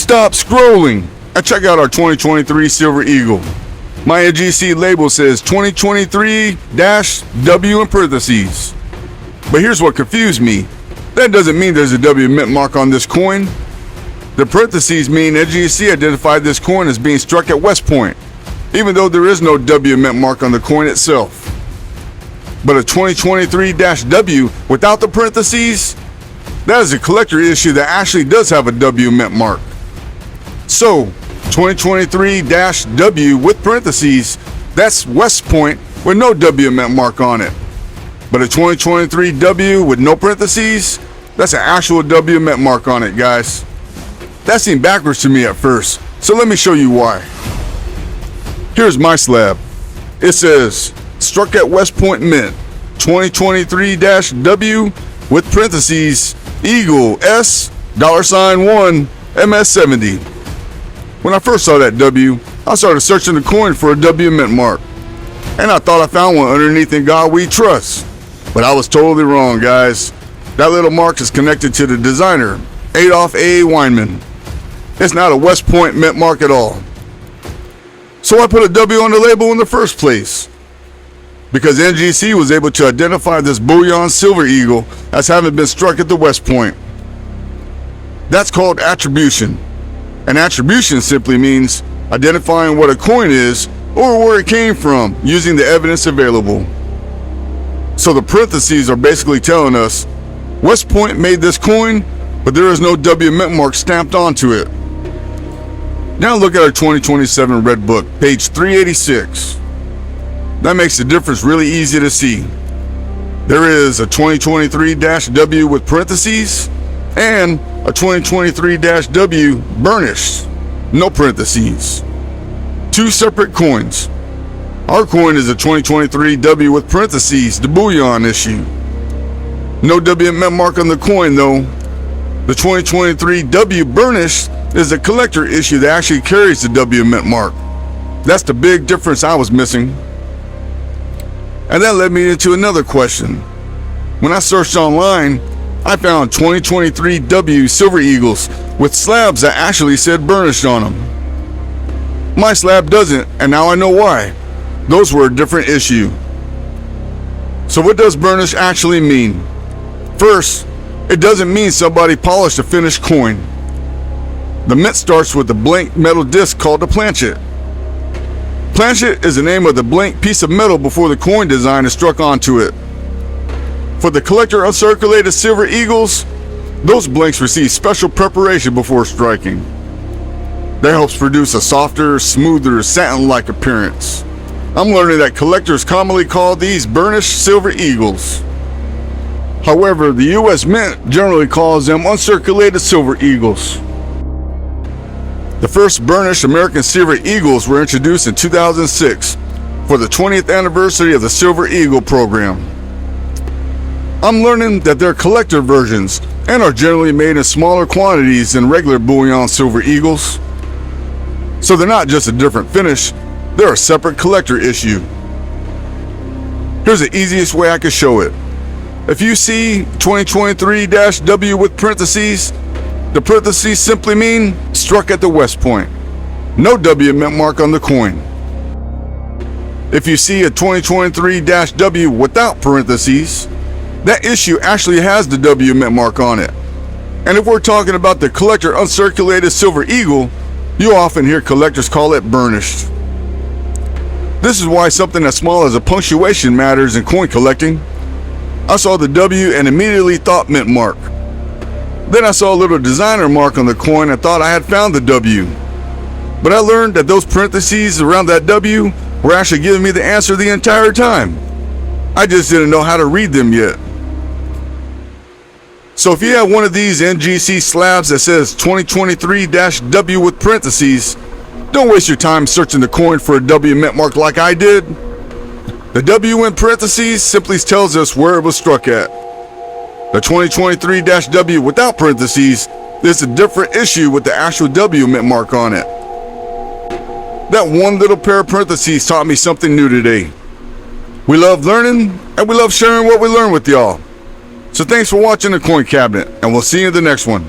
Stop scrolling and check out our 2023 Silver Eagle. My NGC label says 2023-W in parentheses. But here's what confused me. That doesn't mean there's a W mint mark on this coin. The parentheses mean NGC identified this coin as being struck at West Point, even though there is no W mint mark on the coin itself. But a 2023-W without the parentheses, that is a collector issue that actually does have a W mint mark. So, 2023-W with parentheses, that's West Point with no W mint mark on it. But a 2023-W with no parentheses, that's an actual W mint mark on it, guys. That seemed backwards to me at first, so let me show you why. Here's my slab. It says, struck at West Point Mint, 2023-W with parentheses, Eagle S $1 MS70. When I first saw that W, I started searching the coin for a W mint mark, and I thought I found one underneath In God We Trust. But I was totally wrong, guys. That little mark is connected to the designer, Adolph A. Weinman. It's not a West Point mint mark at all. So I put a W on the label in the first place, because NGC was able to identify this Bullion Silver Eagle as having been struck at the West Point. That's called attribution. And attribution simply means identifying what a coin is or where it came from using the evidence available. So the parentheses are basically telling us West Point made this coin, but there is no W mint mark stamped onto it. Now look at our 2027 Red Book, page 386. That makes the difference really easy to see. There is a 2023-W with parentheses and a 2023-W burnished, no parentheses. Two separate coins. Our coin is a 2023-W with parentheses, the Bullion issue. No W mint mark on the coin though. The 2023-W burnished is a collector issue that actually carries the W mint mark. That's the big difference I was missing. And that led me into another question. When I searched online, I found 2023-W Silver Eagles with slabs that actually said burnished on them. My slab doesn't, and now I know why. Those were a different issue. So what does burnish actually mean? First, it doesn't mean somebody polished a finished coin. The mint starts with a blank metal disc called a planchet. Planchet is the name of the blank piece of metal before the coin design is struck onto it. For the collector uncirculated Silver Eagles, those blanks receive special preparation before striking. That helps produce a softer, smoother, satin-like appearance. I'm learning that collectors commonly call these burnished Silver Eagles. However, the US Mint generally calls them uncirculated Silver Eagles. The first burnished American Silver Eagles were introduced in 2006 for the 20th anniversary of the Silver Eagle program. I'm learning that they're collector versions and are generally made in smaller quantities than regular Bullion Silver Eagles. So they're not just a different finish, they're a separate collector issue. Here's the easiest way I can show it. If you see 2023-W with parentheses, the parentheses simply mean struck at the West Point. No W mint mark on the coin. If you see a 2023-W without parentheses, that issue actually has the W mint mark on it. And if we're talking about the collector uncirculated Silver Eagle, you often hear collectors call it burnished. This is why something as small as a punctuation matters in coin collecting. I saw the W and immediately thought mint mark. Then I saw a little designer mark on the coin and thought I had found the W. But I learned that those parentheses around that W were actually giving me the answer the entire time. I just didn't know how to read them yet. So if you have one of these NGC slabs that says 2023-W with parentheses, don't waste your time searching the coin for a W mint mark like I did. The W in parentheses simply tells us where it was struck at. The 2023-W without parentheses is a different issue with the actual W mint mark on it. That one little pair of parentheses taught me something new today. We love learning, and we love sharing what we learn with y'all. So thanks for watching the Coin Cabinet, and we'll see you in the next one.